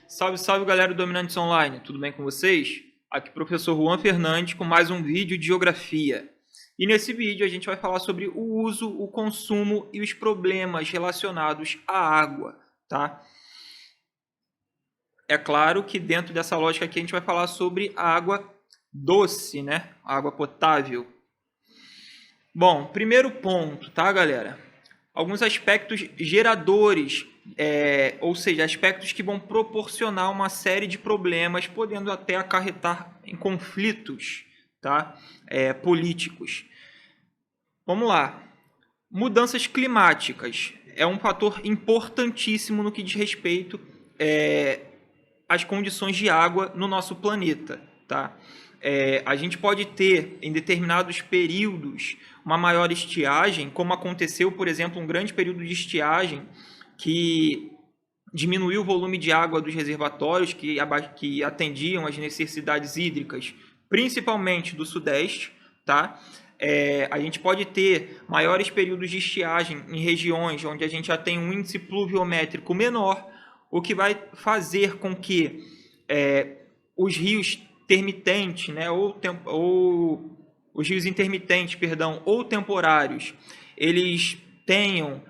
Salve, salve galera do Dominantes Online, tudo bem com vocês? Aqui o professor Juan Fernandes com mais um vídeo de geografia. E nesse vídeo a gente vai falar sobre o uso, o consumo e os problemas relacionados à água, tá? É claro que dentro dessa lógica aqui a gente vai falar sobre a água doce, né? A água potável. Bom, primeiro ponto, tá galera? Alguns aspectos geradores, ou seja, aspectos que vão proporcionar uma série de problemas, podendo até acarretar em conflitos, tá? Políticos. Vamos lá. Mudanças climáticas é um fator importantíssimo no que diz respeito às condições de água no nosso planeta, tá? A gente pode ter, em determinados períodos, uma maior estiagem, como aconteceu, por exemplo, um grande período de estiagem que diminuiu o volume de água dos reservatórios que atendiam às necessidades hídricas, principalmente do Sudeste, tá? A gente pode ter maiores períodos de estiagem em regiões onde a gente já tem um índice pluviométrico menor, o que vai fazer com que os rios intermitentes, né, ou os rios intermitentes, perdão, ou temporários, eles tenham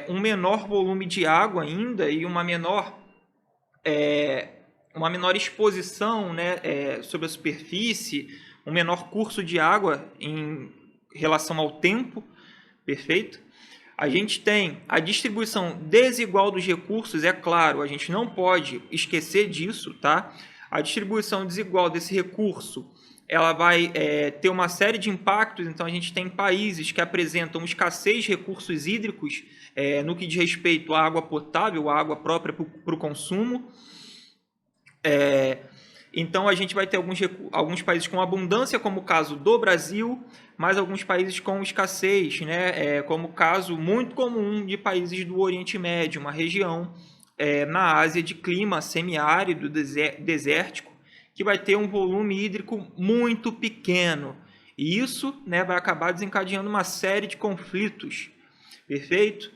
um menor volume de água ainda e uma menor exposição, né, sobre a superfície, um menor curso de água em relação ao tempo, perfeito? A gente tem a distribuição desigual dos recursos, é claro, a gente não pode esquecer disso, tá? A distribuição desigual desse recurso, ela vai ter uma série de impactos. Então a gente tem países que apresentam escassez de recursos hídricos no que diz respeito à água potável, à água própria para o consumo. Então a gente vai ter alguns países com abundância, como o caso do Brasil, mas alguns países com escassez, né? Como o caso muito comum de países do Oriente Médio, uma região na Ásia de clima semiárido, desértico, que vai ter um volume hídrico muito pequeno. E isso, né, vai acabar desencadeando uma série de conflitos. Perfeito?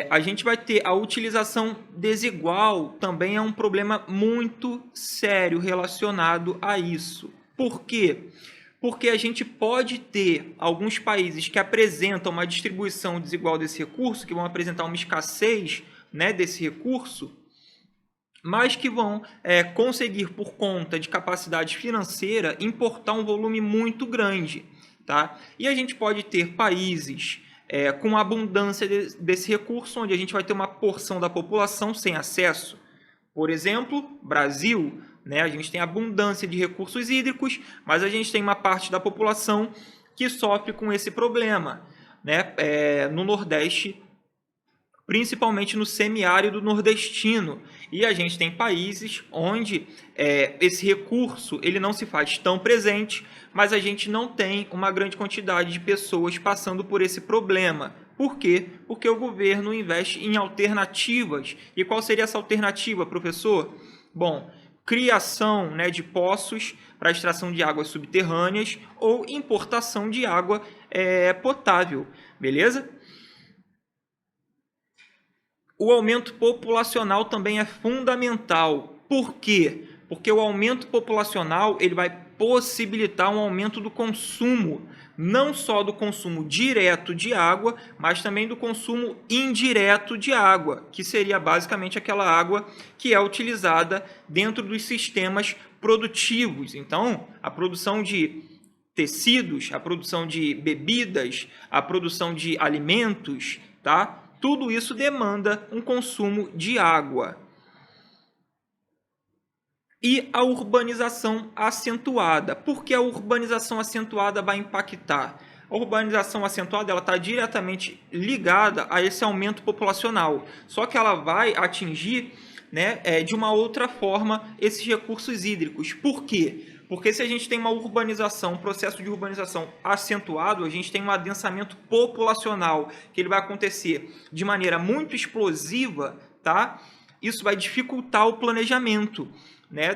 A gente vai ter a utilização desigual, também é um problema muito sério relacionado a isso. Por quê? Porque a gente pode ter alguns países que apresentam uma distribuição desigual desse recurso, que vão apresentar uma escassez, né, desse recurso, mas que vão conseguir, por conta de capacidade financeira, importar um volume muito grande, tá? E a gente pode ter países com abundância desse recurso, onde a gente vai ter uma porção da população sem acesso. Por exemplo, Brasil, né? A gente tem abundância de recursos hídricos, mas a gente tem uma parte da população que sofre com esse problema, né? No Nordeste, principalmente no semiárido nordestino. E a gente tem países onde esse recurso ele não se faz tão presente, mas a gente não tem uma grande quantidade de pessoas passando por esse problema. Por quê? Porque o governo investe em alternativas. E qual seria essa alternativa, professor? Bom, criação, né, de poços para extração de águas subterrâneas ou importação de água potável, beleza? O aumento populacional também é fundamental. Por quê? Porque o aumento populacional ele vai possibilitar um aumento do consumo, não só do consumo direto de água, mas também do consumo indireto de água, que seria basicamente aquela água que é utilizada dentro dos sistemas produtivos. Então, a produção de tecidos, a produção de bebidas, a produção de alimentos, tá? Tudo isso demanda um consumo de água. E a urbanização acentuada. Por que a urbanização acentuada vai impactar? A urbanização acentuada está diretamente ligada a esse aumento populacional. Só que ela vai atingir, né, de uma outra forma esses recursos hídricos. Por quê? Porque se a gente tem uma urbanização, um processo de urbanização acentuado, a gente tem um adensamento populacional, que ele vai acontecer de maneira muito explosiva, tá? Isso vai dificultar o planejamento, né,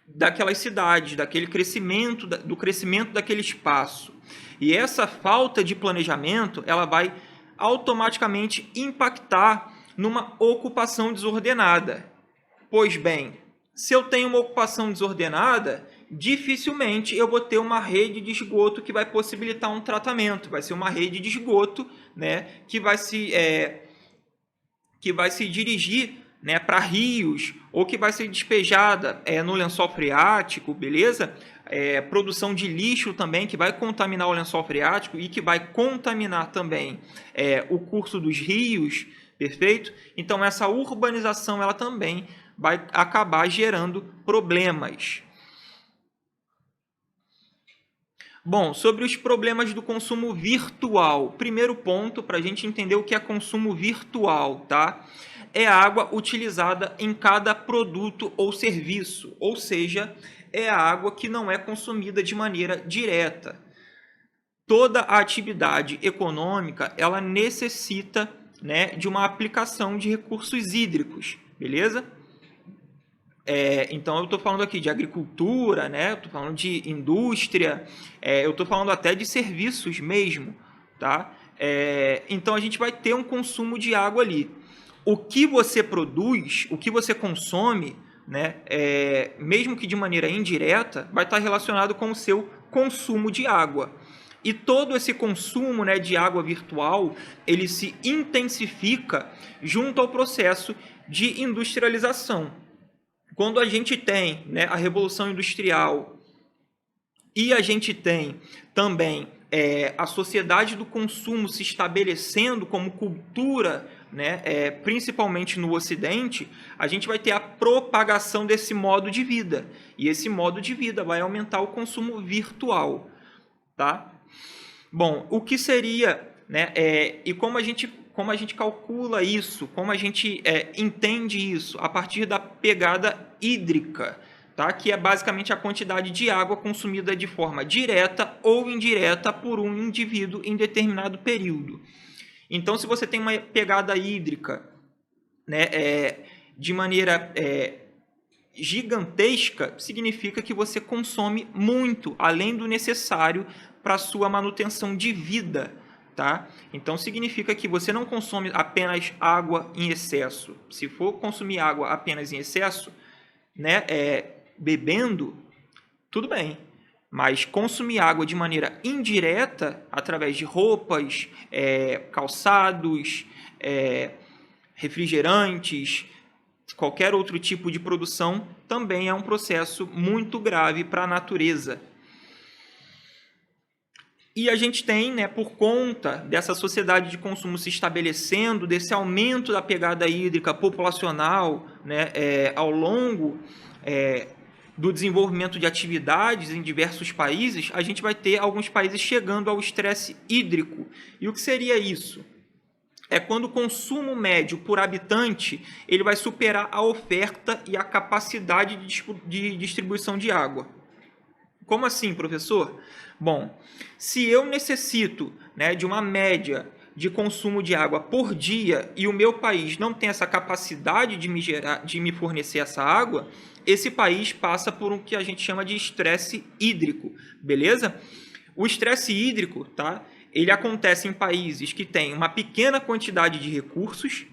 daquelas cidades, daquele crescimento, do crescimento daquele espaço. E essa falta de planejamento, ela vai automaticamente impactar numa ocupação desordenada. Pois bem, se eu tenho uma ocupação desordenada, dificilmente eu vou ter uma rede de esgoto que vai possibilitar um tratamento. Vai ser uma rede de esgoto, né, que vai se dirigir, né, para rios, ou que vai ser despejada no lençol freático, beleza? Produção de lixo também, que vai contaminar o lençol freático e que vai contaminar também o curso dos rios, perfeito? Então, essa urbanização ela também vai acabar gerando problemas. Bom, sobre os problemas do consumo virtual. Primeiro ponto para a gente entender o que é consumo virtual, tá? É a água utilizada em cada produto ou serviço, ou seja, é a água que não é consumida de maneira direta. Toda a atividade econômica, ela necessita, né, de uma aplicação de recursos hídricos, beleza? Então, eu estou falando aqui de agricultura, né? Eu estou falando de indústria, eu estou falando até de serviços mesmo, tá? Então, a gente vai ter um consumo de água ali. O que você produz, o que você consome, né? Mesmo que de maneira indireta, vai estar relacionado com o seu consumo de água. E todo esse consumo, né, de água virtual, ele se intensifica junto ao processo de industrialização. Quando a gente tem, né, a Revolução Industrial e a gente tem também a sociedade do consumo se estabelecendo como cultura, né, principalmente no Ocidente, a gente vai ter a propagação desse modo de vida. E esse modo de vida vai aumentar o consumo virtual. Tá? Bom, o que seria, né, e como a gente calcula isso, como a gente entende isso? A partir da pegada hídrica, tá? Que é basicamente a quantidade de água consumida de forma direta ou indireta por um indivíduo em determinado período. Então, se você tem uma pegada hídrica, né, de maneira gigantesca, significa que você consome muito, além do necessário para a sua manutenção de vida. Tá? Então, significa que você não consome apenas água em excesso. Se for consumir água apenas em excesso, né, bebendo, tudo bem. Mas consumir água de maneira indireta, através de roupas, calçados, refrigerantes, qualquer outro tipo de produção, também é um processo muito grave para a natureza. E a gente tem, né, por conta dessa sociedade de consumo se estabelecendo, desse aumento da pegada hídrica populacional, né, ao longo do desenvolvimento de atividades em diversos países, a gente vai ter alguns países chegando ao estresse hídrico. E o que seria isso? É quando o consumo médio por habitante ele vai superar a oferta e a capacidade de distribuição de água. Como assim, professor? Bom, se eu necessito, né, de uma média de consumo de água por dia e o meu país não tem essa capacidade de me fornecer essa água, esse país passa por um que a gente chama de estresse hídrico, beleza? O estresse hídrico, tá? Ele acontece em países que têm uma pequena quantidade de recursos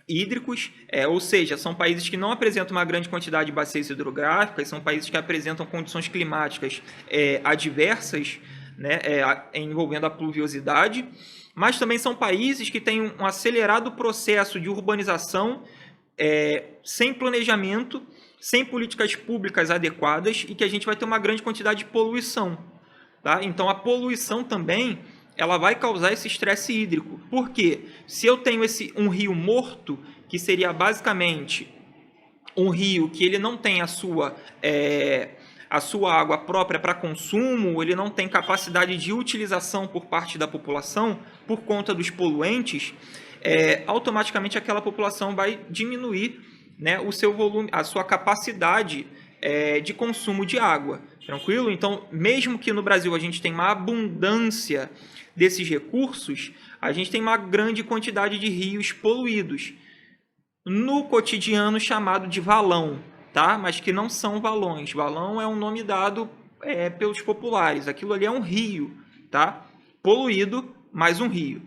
hídricos, ou seja, são países que não apresentam uma grande quantidade de bacias hidrográficas, são países que apresentam condições climáticas adversas, né, envolvendo a pluviosidade, mas também são países que têm um acelerado processo de urbanização sem planejamento, sem políticas públicas adequadas e que a gente vai ter uma grande quantidade de poluição. Tá? Então, a poluição também ela vai causar esse estresse hídrico. Por quê? Se eu tenho um rio morto, que seria basicamente um rio que ele não tem a sua água própria para consumo, ele não tem capacidade de utilização por parte da população por conta dos poluentes, automaticamente aquela população vai diminuir, né, o seu volume, a sua capacidade de consumo de água. Tranquilo? Então, mesmo que no Brasil a gente tenha uma abundância desses recursos, a gente tem uma grande quantidade de rios poluídos, no cotidiano chamado de valão, tá? Mas que não são valões. Valão é um nome dado pelos populares. Aquilo ali é um rio, tá? Poluído, mas um rio.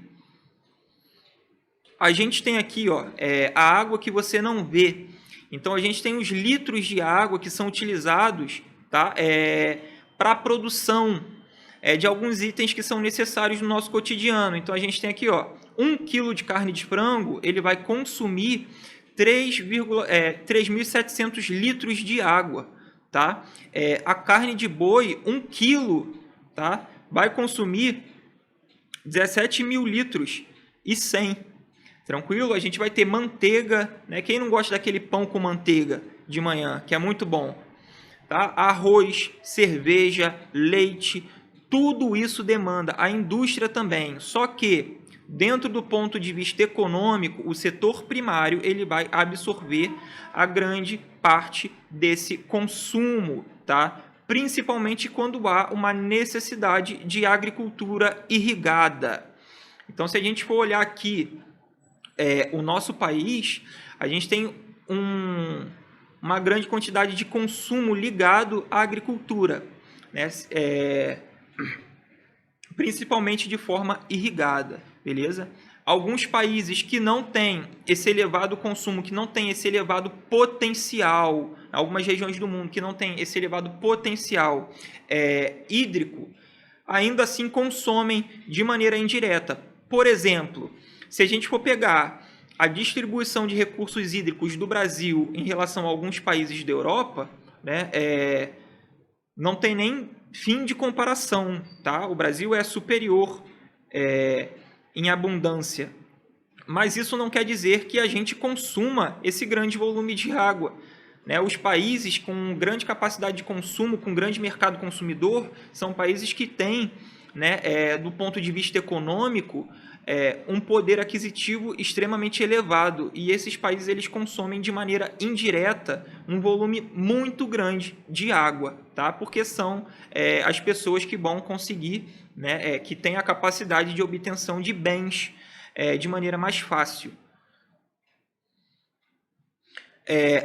a gente tem aqui, ó, a água que você não vê. Então, a gente tem os litros de água que são utilizados, tá, para a produção de alguns itens que são necessários no nosso cotidiano. Então, a gente tem aqui, ó, 1 quilo de carne de frango, ele vai consumir 3.700 litros de água. Tá? A carne de boi, 1 quilo, tá, vai consumir 17.000 litros e 100. Tranquilo? A gente vai ter manteiga, né? Quem não gosta daquele pão com manteiga de manhã, que é muito bom, tá? Arroz, cerveja, leite, tudo isso demanda. A indústria também. Só que, dentro do ponto de vista econômico, o setor primário ele vai absorver a grande parte desse consumo, tá? Principalmente quando há uma necessidade de agricultura irrigada. Então, se a gente for olhar aqui o nosso país, a gente tem uma grande quantidade de consumo ligado à agricultura, né? Principalmente de forma irrigada, beleza? Alguns países que não têm esse elevado consumo, que não têm esse elevado potencial, algumas regiões do mundo que não têm esse elevado potencial hídrico, ainda assim consomem de maneira indireta. Por exemplo, se a gente for pegar a distribuição de recursos hídricos do Brasil em relação a alguns países da Europa, né, não tem nem fim de comparação, tá? O Brasil é superior em abundância, mas isso não quer dizer que a gente consuma esse grande volume de água, né? Os países com grande capacidade de consumo, com grande mercado consumidor, são países que têm, né, do ponto de vista econômico, um poder aquisitivo extremamente elevado, e esses países eles consomem de maneira indireta um volume muito grande de água, tá? Porque são as pessoas que vão conseguir, né, que têm a capacidade de obtenção de bens de maneira mais fácil.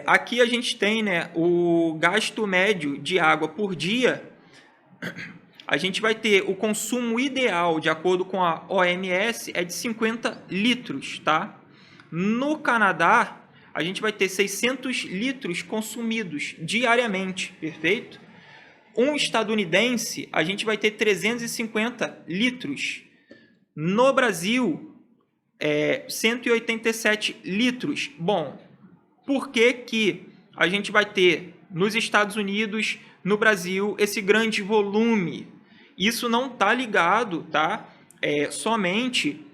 Aqui a gente tem, né, o gasto médio de água por dia. A gente vai ter o consumo ideal, de acordo com a OMS, é de 50 litros, tá? No Canadá, a gente vai ter 600 litros consumidos diariamente, perfeito? Um estadunidense, a gente vai ter 350 litros. No Brasil, 187 litros. Bom, por que que a gente vai ter nos Estados Unidos, no Brasil, esse grande volume? Isso não está ligado, tá, somente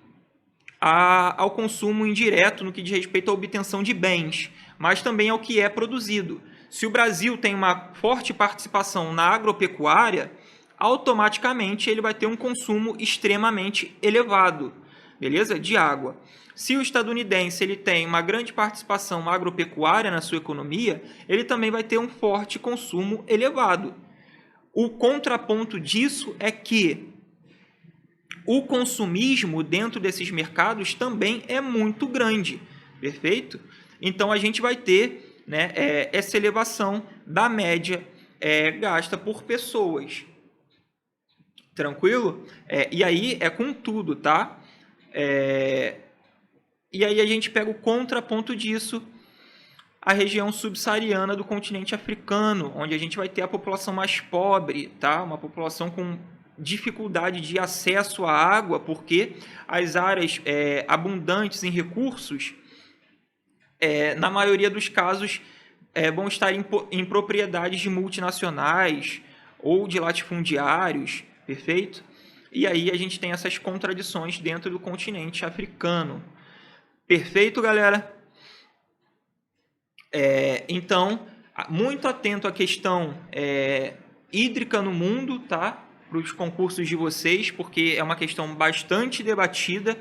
ao consumo indireto no que diz respeito à obtenção de bens, mas também ao que é produzido. Se o Brasil tem uma forte participação na agropecuária, automaticamente ele vai ter um consumo extremamente elevado, beleza? De água. Se o estadunidense ele tem uma grande participação agropecuária na sua economia, ele também vai ter um forte consumo elevado. O contraponto disso é que o consumismo dentro desses mercados também é muito grande, perfeito? Então, a gente vai ter, né, essa elevação da média gasta por pessoas. Tranquilo? E aí é com tudo, tá? E aí a gente pega o contraponto disso, a região subsaariana do continente africano, onde a gente vai ter a população mais pobre, tá? Uma população com dificuldade de acesso à água, porque as áreas abundantes em recursos, na maioria dos casos, vão estar em propriedades de multinacionais ou de latifundiários, perfeito? E aí a gente tem essas contradições dentro do continente africano. Perfeito, galera? Então, muito atento à questão hídrica no mundo, tá? Para os concursos de vocês, porque é uma questão bastante debatida,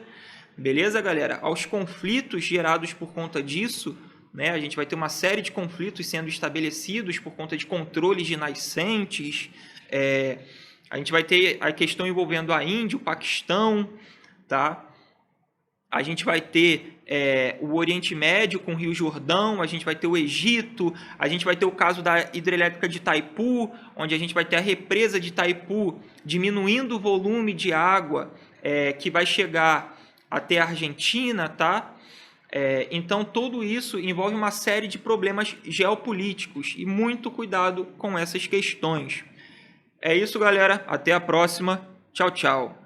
beleza, galera? Aos conflitos gerados por conta disso, né? A gente vai ter uma série de conflitos sendo estabelecidos por conta de controles de nascentes. A gente vai ter a questão envolvendo a Índia, o Paquistão, tá? A gente vai ter o Oriente Médio com o Rio Jordão, a gente vai ter o Egito, a gente vai ter o caso da hidrelétrica de Itaipu, onde a gente vai ter a represa de Itaipu diminuindo o volume de água que vai chegar até a Argentina, tá? Então, tudo isso envolve uma série de problemas geopolíticos e muito cuidado com essas questões. É isso, galera. Até a próxima. Tchau, tchau.